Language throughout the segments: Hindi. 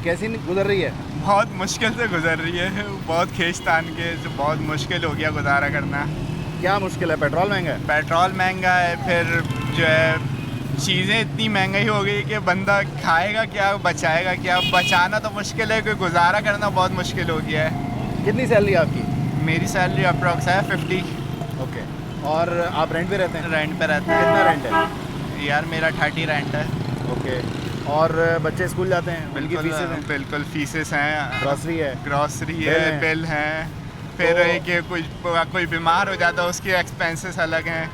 कैसी गुजर रही है? बहुत मुश्किल से गुजर रही है, बहुत खींचतान के, जो बहुत मुश्किल हो गया गुजारा करना। क्या मुश्किल है? पेट्रोल महंगा है? पेट्रोल महंगा है, फिर जो है चीज़ें इतनी महंगाई हो गई कि बंदा खाएगा क्या, बचाएगा क्या। बचाना तो मुश्किल है, क्योंकि गुजारा करना बहुत मुश्किल हो गया है। कितनी सैलरी आपकी? मेरी सैलरी अप्रॉक्स है 50। ओके। और आप रेंट पे रहते हैं? रेंट पे रहता कितना रेंट है? है यार, मेरा 30 रेंट है। ओके। और बच्चे स्कूल जाते हैं? उनकी फीसेस हैं? बिल्कुल फीसेस हैं, ग्रॉसरी है? ग्रॉसरी बिल है, हैं। बिल हैं। फिर तो- एक ये कोई बीमार हो जाता है, उसके एक्सपेंसेस अलग हैं।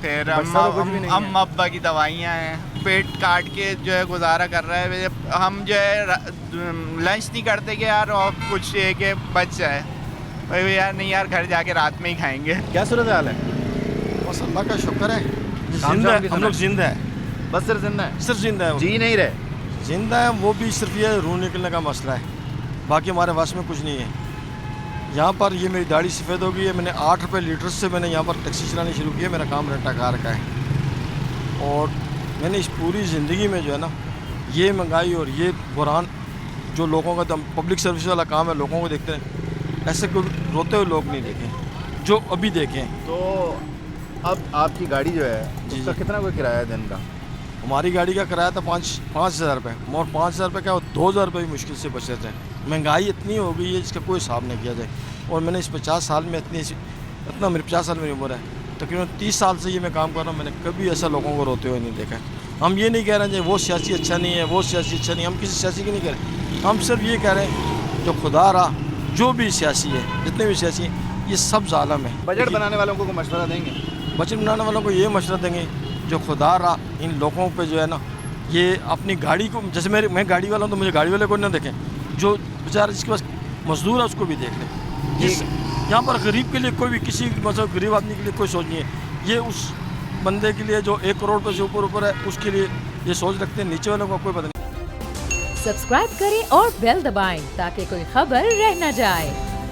फिर बचता तो कुछ भी नहीं है। अम्मा अब्बा की दवाइयाँ हैं। पेट काट के जो है गुजारा कर रहा है। हम जो है लंच नहीं करते कि यार और कुछ ये कि बच जाए, भाई यार नहीं यार, घर जाके रात में ही खाएंगे। क्या सूरत हाल है? बस अल्लाह का शुक्र है, काम जिंदा शाम है, की हम सुना लोग है? जिंदा है, बस सिर्फ जिंदा है? सिर्फ जिंदा है, जी नहीं रहे? जिंदा है। वो भी सिर्फ ये रूह निकलने का मसला है, बाकी हमारे वश में कुछ नहीं है। यहाँ पर ये मेरी दाढ़ी सफ़ेद हो गई है, मैंने 8 रुपये लीटर से मैंने यहाँ पर टैक्सी चलानी शुरू की है। मेरा काम रेंटा कार का है, और मैंने इस पूरी ज़िंदगी में जो है ना, ये महंगाई और ये बुरान जो लोगों का तो पब्लिक सर्विस वाला काम है, लोगों को देखते हैं, ऐसे कोई रोते हुए लोग नहीं देखे जो अभी देखे हैं। तो अब आपकी गाड़ी जो है जी, उसका जी। कितना कोई किराया है दिन का? हमारी गाड़ी का किराया था 5,000 रुपये, और 5,000 रुपये क्या, 2,000 रुपये भी मुश्किल से बचे थे। महंगाई इतनी हो गई है जिसका कोई हिसाब नहीं किया जाए। और मैंने इस 50 साल में इतना मेरी 50 साल मेरी उम्र है, तकरीबन 30 साल से ये मैं काम कर रहा हूँ, मैंने कभी ऐसा लोगों को रोते हुए नहीं देखा। हम ये नहीं कह रहे हैं वो सियासी अच्छा नहीं है, वो सियासी अच्छा नहीं, हम किसी सियासी की नहीं कह रहे। हम सिर्फ ये कह रहे हैं जो खुदा रहा, जो भी सियासी है, जितने भी सियासी हैं, ये सब जालिम है। बजट बनाने वालों को मशवरा देंगे? बजट बनाने वालों को ये मशवरा देंगे जो खुदा रहा, इन लोगों पे जो है ना, ये अपनी गाड़ी को, जैसे मैं गाड़ी वाला हूँ तो मुझे गाड़ी वाले को ना देखें, जो बेचारा जिसके पास मजदूर है उसको भी देख लें। जिस यहाँ पर गरीब के लिए कोई भी, किसी मतलब गरीब आदमी के लिए कोई सोच नहीं है। ये उस बंदे के लिए जो 1 करोड़ रुपये से ऊपर है, उसके लिए ये सोच रखते हैं, नीचे वालों का कोई पता नहीं। सब्सक्राइब करें और बेल दबाएं ताकि कोई खबर रह न जाए।